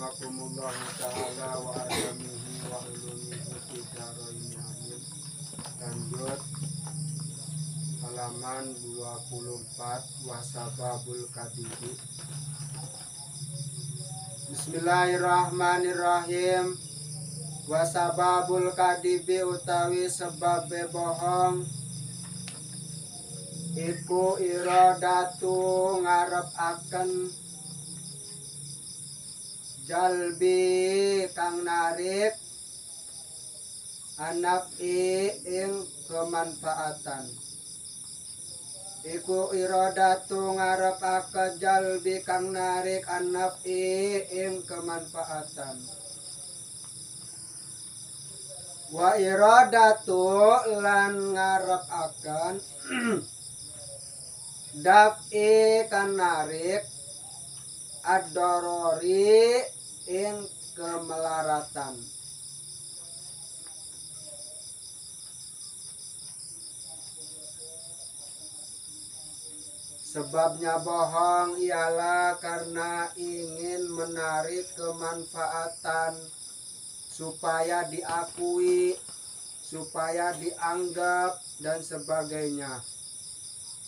rahimakumullah ta'ala wa adamihi wa ulumihi fidaraini amin. Lanjut halaman 24 wasababul kadibi. Bismillahirrahmanirrahim. Wasababul kadibi utawi sebab bohong iku iradatu ngarep akan jalbi kang narik anafi ing kemanfaatan. Iku iradatu ngarep akan jalbi kang narik anafi ing kemanfaatan. Wa iradatu lan ngarep akan daf'i kan narik ad-darari ing kemelaratan. Sebabnya bohong ialah karena ingin menarik kemanfaatan supaya diakui, supaya dianggap dan sebagainya.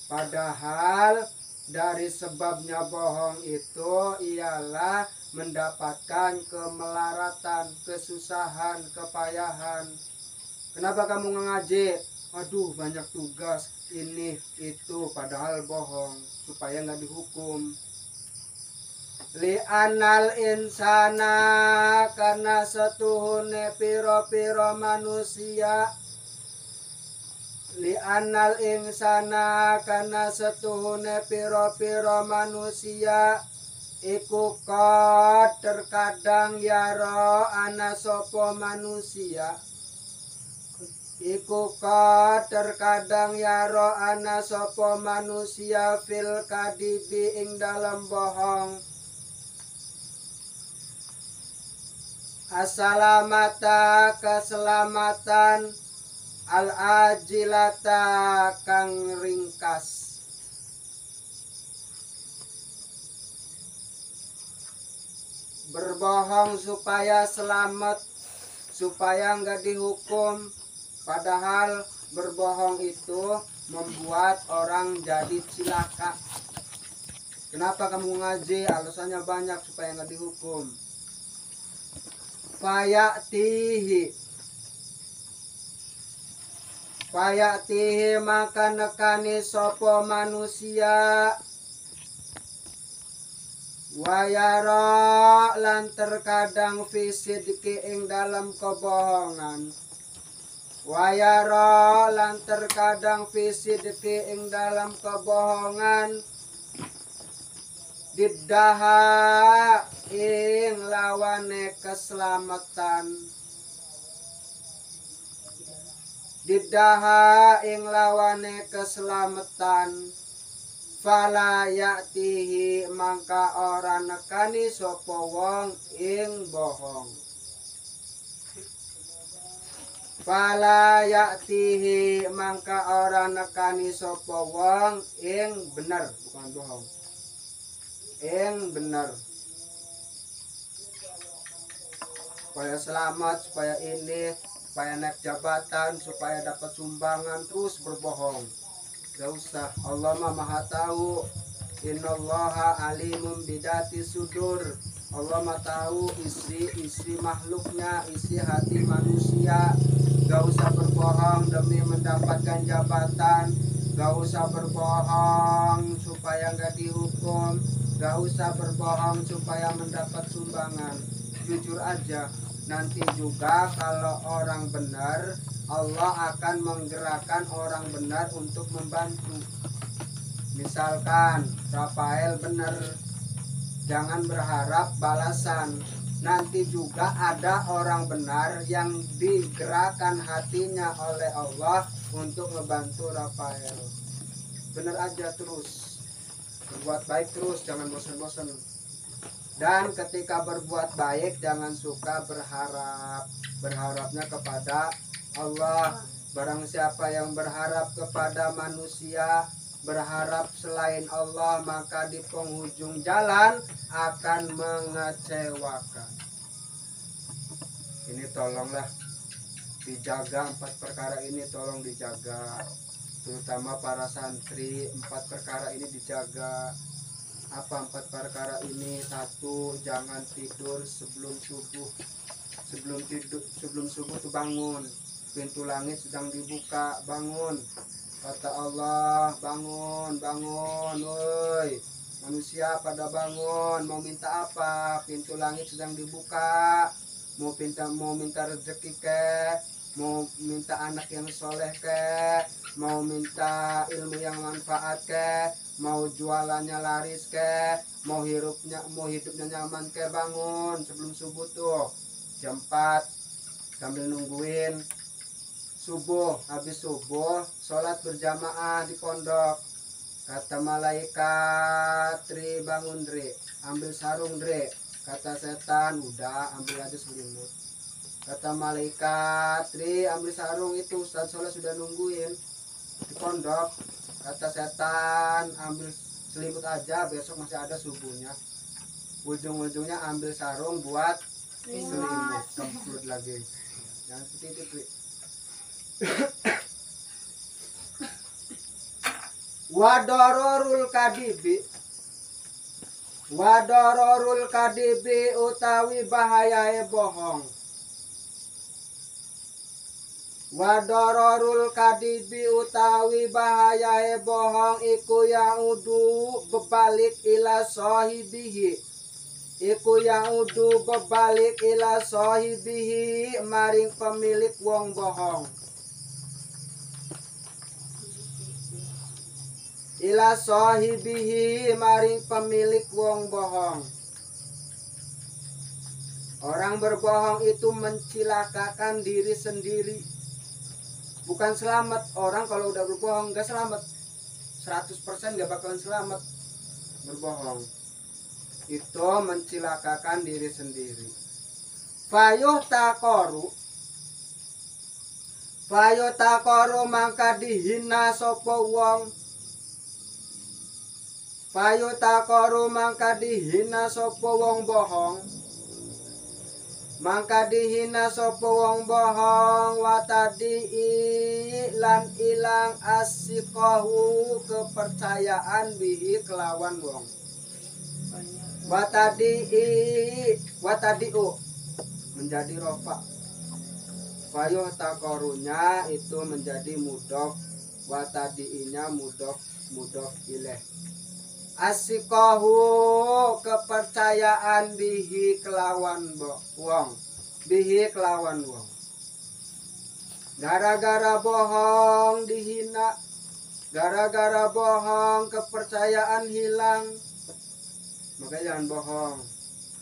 Padahal dari sebabnya bohong itu ialah mendapatkan kemelaratan, kesusahan, kepayahan. Kenapa kamu ngaji? Aduh banyak tugas, ini itu, padahal bohong supaya nggak dihukum. Li'anal insana karena setuhune piro-piro manusia. Li'anal insana karena setuhune piro-piro manusia iku kot terkadang yaro ana sopo manusia. Iku kot terkadang yaro ana sopo manusia fil kadibi ing dalam bohong. Assalamata keselamatan al-ajilata kang ringkas. Berbohong supaya selamat, supaya nggak dihukum. Padahal berbohong itu membuat orang jadi cilaka. Kenapa kamu ngaji? Alasannya banyak supaya nggak dihukum. Fayatihi maka nekani sopo manusia wayara lan terkadang fisidki ing dalam kebohongan. Wayara lan terkadang fisidki ing dalam kebohongan. Diddaha ing lawane keselamatan. Diddaha ing lawane keselamatan. Fala ya'tihi mangka ora nekani sapa wong ing bohong. Fala ya'tihi mangka ora nekani sapa wong ing bener, bukan bohong. Ing bener. Supaya selamat, supaya ini, supaya naik jabatan, supaya dapat sumbangan, terus berbohong. Gak usah. Allah maha tahu. Innallaha alimun bidati sudur. Allah maha tahu isi makhluknya, isi hati manusia. Gak usah berbohong demi mendapatkan jabatan. Gak usah berbohong supaya gak dihukum. Gak usah berbohong supaya mendapat sumbangan. Jujur aja. Nanti juga kalau orang benar, Allah akan menggerakkan orang benar untuk membantu. Misalkan Rafael benar, jangan berharap balasan. Nanti juga ada orang benar yang digerakkan hatinya oleh Allah untuk membantu Rafael. Benar aja terus, berbuat baik terus, jangan bosan-bosan. Dan ketika berbuat baik jangan suka berharap. Berharapnya kepada Allah. Barang siapa yang berharap kepada manusia, berharap selain Allah, maka di penghujung jalan akan mengecewakan. Ini tolonglah dijaga, 4 perkara ini tolong dijaga, terutama para santri. 4 perkara ini dijaga. Apa 4 perkara ini? 1, jangan tidur sebelum subuh. Sebelum subuh tuh bangun, pintu langit sedang dibuka, bangun. Kata Allah, bangun, bangun, woi. Manusia pada bangun, mau minta apa? Pintu langit sedang dibuka. Mau minta rezeki ke, mau minta anak yang soleh ke, mau minta ilmu yang manfaat ke, mau jualannya laris ke, mau hidupnya nyaman ke, bangun sebelum subuh tuh jam 4 sambil nungguin subuh. Habis subuh sholat berjamaah di pondok. Kata malaikat, Dre bangun Dre, ambil sarung Dre. Kata setan, udah ambil aja selimut. Kata malaikat, Dre ambil sarung, itu Ustaz Soleh sudah nungguin di pondok. Kata setan, ambil selimut aja, besok masih ada subuhnya. Ujung-ujungnya ambil sarung buat selimut, kemplut lagi. Jangan seperti itu Dre. Wadororul kadibi utawi bahayae bohong. Wadororul kadibi utawi bahayae bohong iku yaudu bebalik ila sahibihi. Iku yaudu bebalik ila sahibihi maring pemilik wong bohong. Ila sahibihi maring pemilik wong bohong. Orang berbohong itu mencilakakan diri sendiri, bukan selamat. Orang kalau udah berbohong gak selamat, 100% gak bakalan selamat. Berbohong itu mencilakakan diri sendiri. Fayuh takoru mangka dihina sopo wong. Fayu takoru mangka dihina sopo wong bohong. Mangka dihina sopo wong bohong. Watadi lan ilang asikohu kepercayaan bihi kelawan wong. Watadi menjadi rofa. Fayu takorunya itu menjadi mudhof, watadiinya mudhof ilaih. Asikohu kepercayaan bihi kelawan wong. Bihi kelawan wong. Gara-gara bohong dihina, gara-gara bohong kepercayaan hilang. Maka jangan bohong.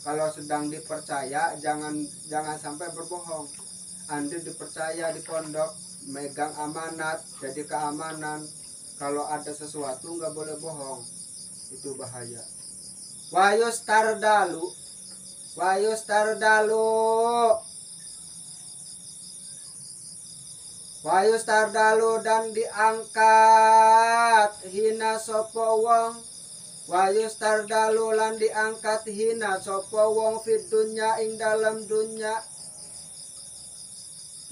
Kalau sedang dipercaya jangan sampai berbohong. Anda dipercaya di pondok, megang amanat, jadi keamanan. Kalau ada sesuatu nggak boleh bohong. Itu bahaya. Wayus tardalu dan diangkat hina sopo wong. Wayus tardalu lan diangkat hina sopo wong fid dunya ing dalam dunya.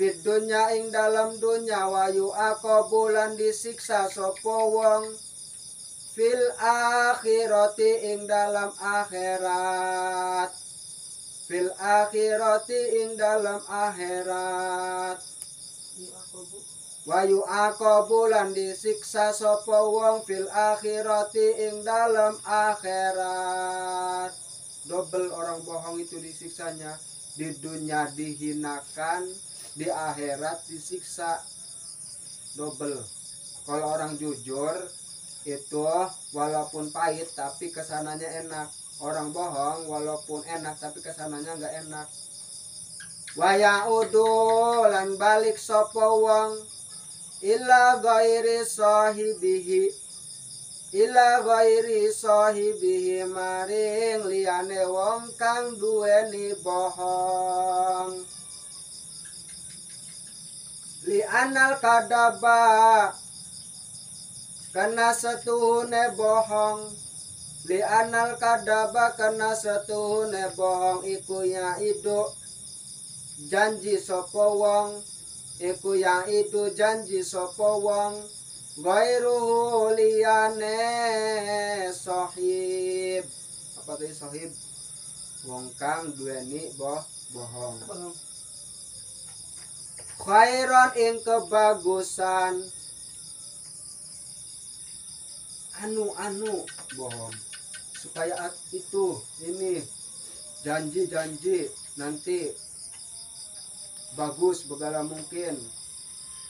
Fid dunya ing dalam dunya. Wayu akobulan disiksa sopo wong fil akhirati ing dalam akhirat. Fil akhirati ing dalam akhirat. Wayu akobulan disiksa sopo wong fil akhirati ing dalam akhirat. Double orang bohong itu disiksanya. Di dunia dihinakan, di akhirat disiksa double. Kalau orang jujur itu walaupun pahit tapi kesananya enak. Orang bohong walaupun enak tapi kesananya nggak enak. Wayaudu lan balik sopo wong ila ghairi sahibihi maring liyane wong kang duweni bohong. Li anal kadaba karena setuhune bohong, li anal kadaba karena setuhune bohong iku yaidu janji sapa wong, iku yaidu janji sapa wong, ghairuhu liyane sahib. Apa tadi sahib? Wong kang duweni bohong. Khairan ing kebagusan, anu bohong, supaya itu ini janji nanti bagus segala mungkin,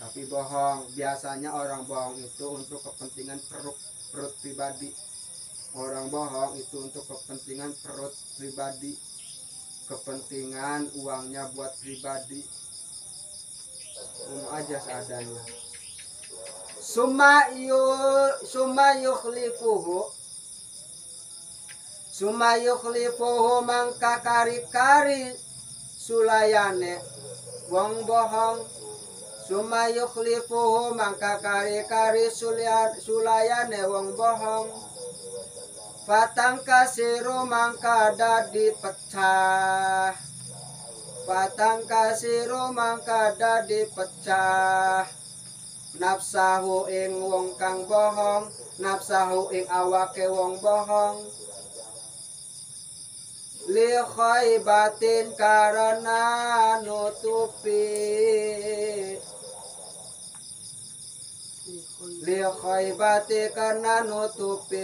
tapi bohong. Biasanya orang bohong itu untuk kepentingan perut pribadi. Orang bohong itu untuk kepentingan perut pribadi, kepentingan uangnya buat pribadi. Aja seadanya. Summa yukhlifuhu mangka kari-kari sulayane wong bohong. Summa yukhlifuhu mangka kari-kari sulayane wong bohong. Fatang kasiru mangka dadi pecah. Fatang kasiru mangka dadi pecah. Nafsahu ing wong kang bohong, nafsahu ing awake wong bohong. Li khaibatin karena nutupi, li khaibati karena nutupi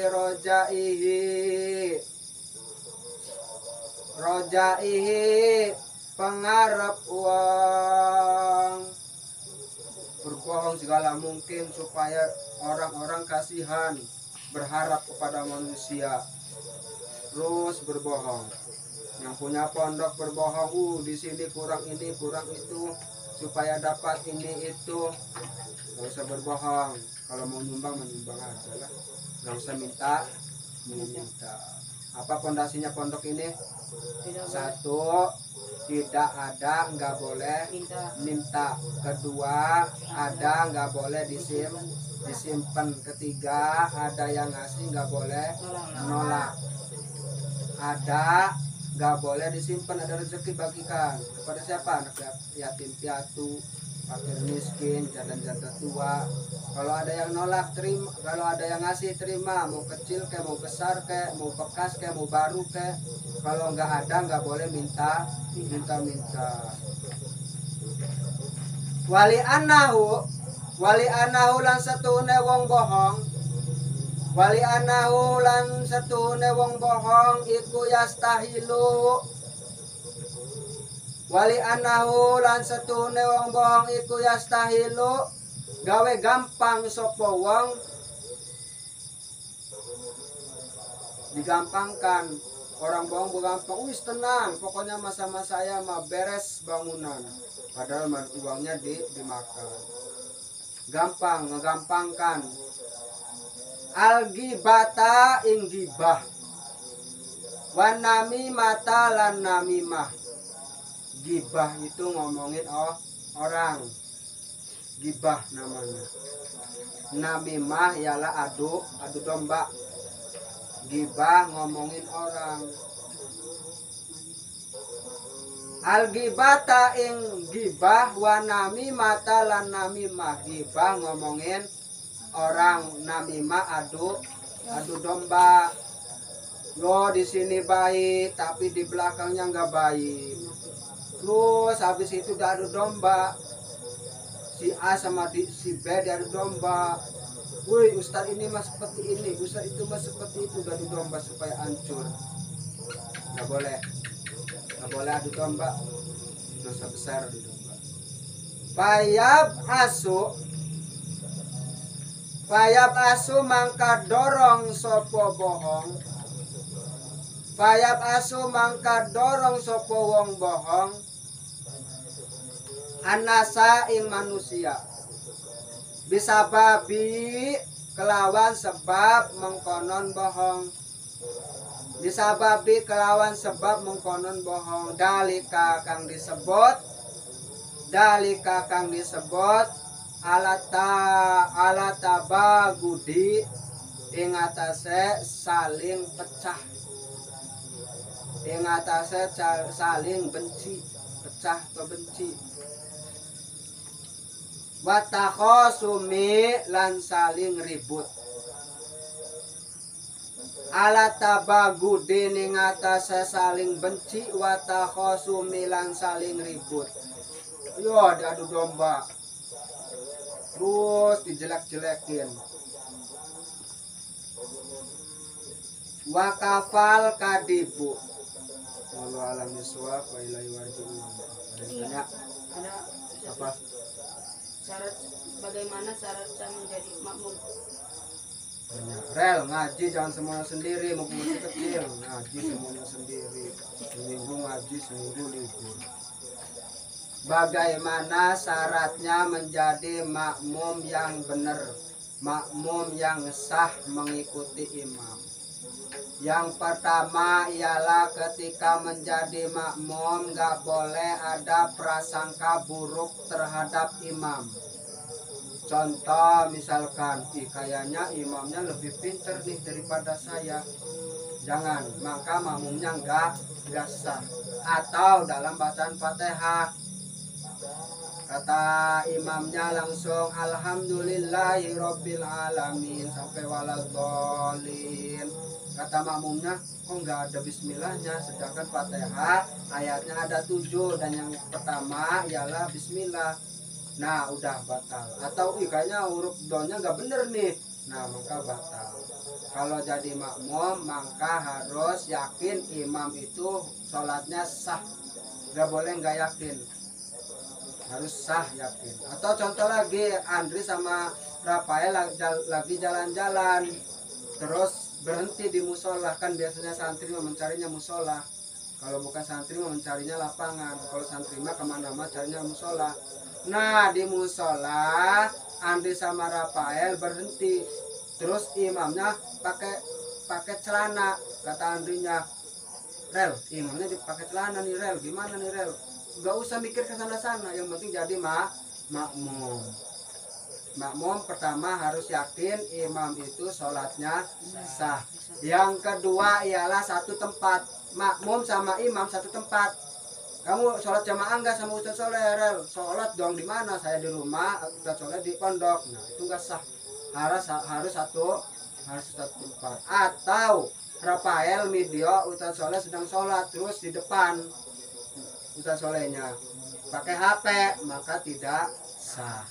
rojaihi pengarap uang. Berbohong segala mungkin supaya orang-orang kasihan, berharap kepada manusia, terus berbohong. Yang punya pondok berbohong, di sini kurang ini kurang itu supaya dapat ini itu. Gak usah berbohong. Kalau mau nyumbang menyumbang aja lah, gak usah minta. Apa pondasinya pondok ini? Satu, tidak ada, nggak boleh minta. Kedua, ada, nggak boleh disimpan. Ketiga, ada yang ngasih, nggak boleh nolak. Ada, nggak boleh disimpan, ada rezeki bagikan. Kepada siapa? Anak yatim piatu, fakir miskin, janda-janda tua. Kalau ada yang nolak, terima. Kalau ada yang ngasih, terima. Mau kecil kayak, mau besar kayak, mau bekas kayak, mau baru kayak. Kalau nggak ada, nggak boleh minta. Wali anahu lan satune wong bohong. Wali anahu lan satune wong bohong iku yastahilu. Wali anahu lan satune wong bohong iku yastahilu, gawe gampang sapa wong, digampangkan. Orang bohong gampang, wis tenang, pokoknya masa-masa saya mah beres bangunan, padahal uangnya dimakan. Gampang, ngegampangkan. Al-ghibata ing ghibah, wan namimata lan namimah. Gibah itu ngomongin orang, gibah namanya. Namimah ialah adu domba. Gibah ngomongin orang. Al-ghibata ing gibah wa namimata lan namimah. Gibah ngomongin orang, namimah adu domba. Lo di sini baik tapi di belakangnya nggak baik. Terus habis itu udah adu domba, si A sama si B adu domba. Wih, Ustadz ini mas seperti ini, Ustadz itu mas seperti itu, adu domba supaya hancur. Nggak boleh adu domba, dosa besar adu domba. Fayab asu mangka dorong sopo bohong. Fayab asu mangka dorong sopo wong bohong. Anasa ing manusia. Bisa babi kelawan sebab mengkonon bohong. Bisa babi kelawan sebab mengkonon bohong. Dalika kang disebut alata bagudi ing atase saling pecah, ing atase saling benci, pecah atau benci. Watakhosumi lan saling ribut. Alata bagudi ing atase saling benci, watakhosumi lan saling ribut. Yo diadu domba, terus dijelek-jelekin. Wakafal kadibu. Wallahu a'lam bishawab wa ilaihi warji'un. Ada apa? Syarat bagaimana syaratnya menjadi makmum? Rel ngaji jangan semuanya sendiri, mumpung masih kecil. Ngaji semuanya sendiri. Seminggu ngaji, seminggu libur. Bagaimana syaratnya menjadi makmum yang benar, makmum yang sah mengikuti imam? Yang pertama ialah ketika menjadi makmum gak boleh ada prasangka buruk terhadap imam. Contoh misalkan, kayaknya imamnya lebih pinter nih daripada saya. Jangan, maka makmumnya gak sah. Atau dalam bacaan Fatihah, kata imamnya langsung alhamdulillahirabbil alamin sampai waladhdallin. Kata makmumnya, kok nggak ada bismillahnya, sedangkan Fatihah ayatnya ada 7 dan yang pertama ialah bismillah. Nah udah batal. Atau kayaknya huruf donya nggak bener nih, nah maka batal. Kalau jadi makmum maka harus yakin imam itu sholatnya sah, nggak boleh nggak yakin, harus sah yakin. Atau contoh lagi, Andri sama Rafael lagi jalan-jalan terus berhenti di musola. Kan biasanya santri mencarinya musola, kalau bukan santri mencarinya lapangan, kalau santri mah kemana-mana carinya musola. Nah di musola Andri sama Rafael berhenti, terus imamnya pakai celana. Kata Andrinya, Rel, imamnya dipakai celana nih Rel, gimana nih Rel? Gak usah mikir ke sana-sana, yang penting jadi makmum. Makmum pertama harus yakin imam itu sholatnya sah. Yang kedua ialah satu tempat, makmum sama imam satu tempat. Kamu sholat jamaah enggak sama Ustaz Soleh, Rel? Sholat dong, di mana? Saya di rumah, Ustaz Soleh di pondok. Nah itu enggak sah, harus satu tempat. Atau Rafael video Ustaz Soleh sedang sholat, terus di depan Ustaz Solehnya pakai HP, maka tidak sah.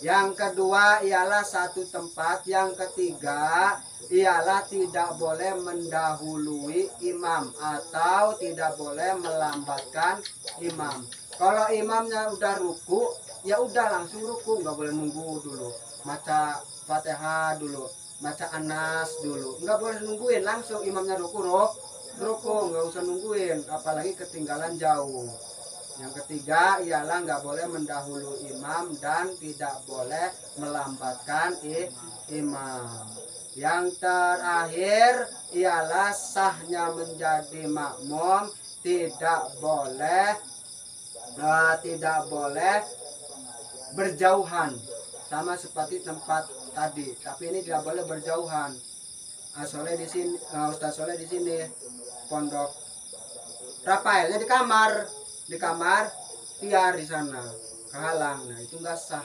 Yang kedua ialah satu tempat. Yang ketiga ialah tidak boleh mendahului imam atau tidak boleh melambatkan imam. Kalau imamnya udah ruku, ya udah langsung ruku, nggak boleh nunggu dulu, baca Fatihah dulu, baca Anas dulu, nggak boleh nungguin, langsung imamnya ruku, nggak usah nungguin, apalagi ketinggalan jauh. Yang ketiga ialah nggak boleh mendahului imam dan tidak boleh melambatkan imam. Yang terakhir ialah sahnya menjadi makmum tidak boleh berjauhan, sama seperti tempat tadi, tapi ini tidak boleh berjauhan. Soleh di sini, Ustaz Soleh di sini pondok, Rafaelnya di kamar tiar di sana, kehalang. Nah itu nggak sah,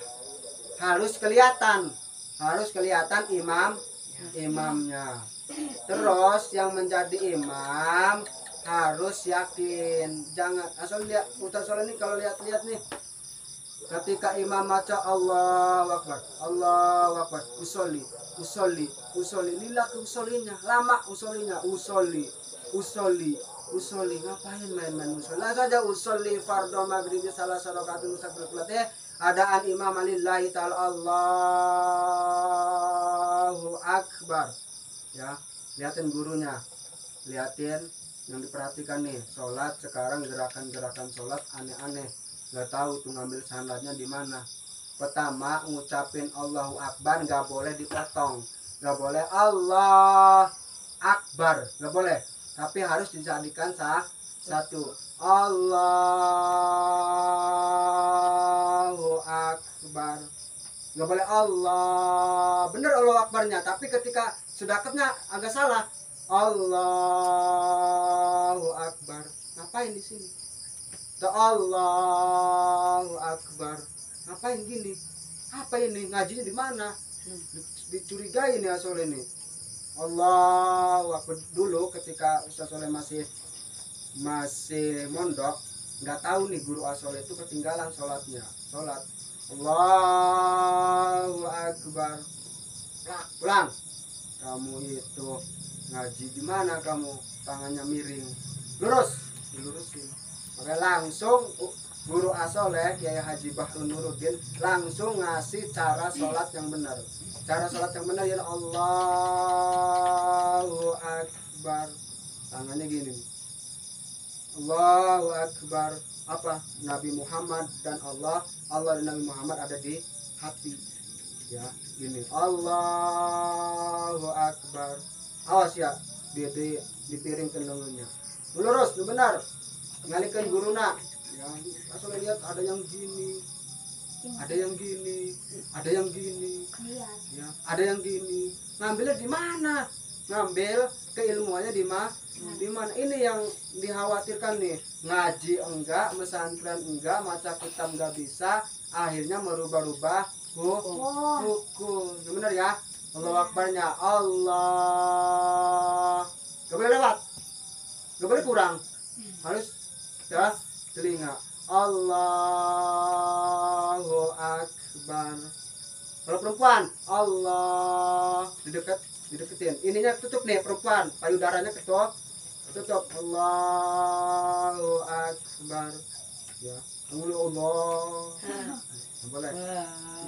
harus kelihatan imamnya. Terus yang menjadi imam harus yakin, jangan asal lihat. Ustaz Soleh ini kalau lihat-lihat nih, ketika imam baca Allahu Akbar, usolli, lillah ke usolinya, lama usolli, ngapain main-main usolli? Lah saja usolli fardhu maghrib salah rakaatun mustaqbil adaan imam lillahi ta'ala Allahu Akbar. Ya, lihatin gurunya, lihatin yang diperhatikan nih, sholat sekarang gerakan-gerakan sholat aneh-aneh, nggak tahu tuh ngambil sanadnya di mana. Pertama ngucapin Allahu Akbar nggak boleh dipotong, nggak boleh Allah Akbar, nggak boleh, tapi harus dijadikan satu. Allahu Akbar, nggak boleh Allah, bener Allah Akbarnya, tapi ketika sudah akadnya agak salah, Allahu Akbar, ngapain di sini? Allahu Akbar, ngapain gini? Apa ini, ngajinya di mana? Dicurigai nih Asol ini. Allahu Akbar. Dulu ketika Ustaz Soleh masih mondok, nggak tahu nih guru Asol itu ketinggalan sholatnya, sholat Allahu Akbar, pulang. Kamu itu ngaji di mana kamu, tangannya miring, lurus, dilurusin. Maka langsung guru Asoleh Kiai Haji Bahrul Nuruddin langsung ngasih cara sholat yang benar. Cara sholat yang benar ya Allahu Akbar, tangannya gini, Allahu Akbar. Apa? Nabi Muhammad dan Allah dan Nabi Muhammad ada di hati. Ya, gini. Allahu Akbar. Awas ya, dipiringkan lengannya. Lurus, benar. Ngalihkan guruna. Ya, asal lihat ada yang gini. Ada yang gini, ada yang gini. Ya, ada yang gini. Ngambilnya di mana? Ngambil keilmuannya di mana? Di mana? Ini yang dikhawatirkan nih, ngaji enggak, pesantren enggak, maca kitab enggak bisa, akhirnya merubah-rubah hukum. Benar ya? Allahu Akbarnya Allah, gak boleh lewat, gak boleh kurang, harus ya telinga. Allahu Akbar. Kalau perempuan, Allah dideketin. Ininya tutup nih perempuan, payudaranya tutup. Allahu Akbar. Ya, Allah. Boleh.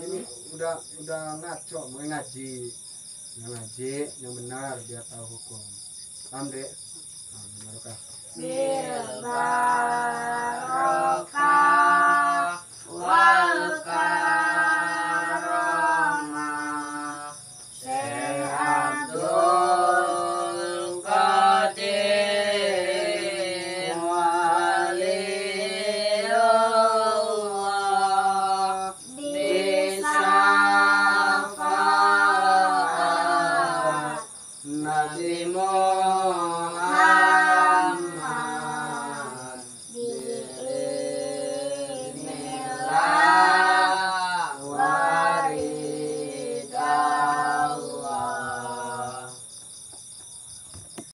Ini udah ngaco, mau ngaji. Yang ngaji yang benar biar tahu hukum. Paham, Dek? Nah,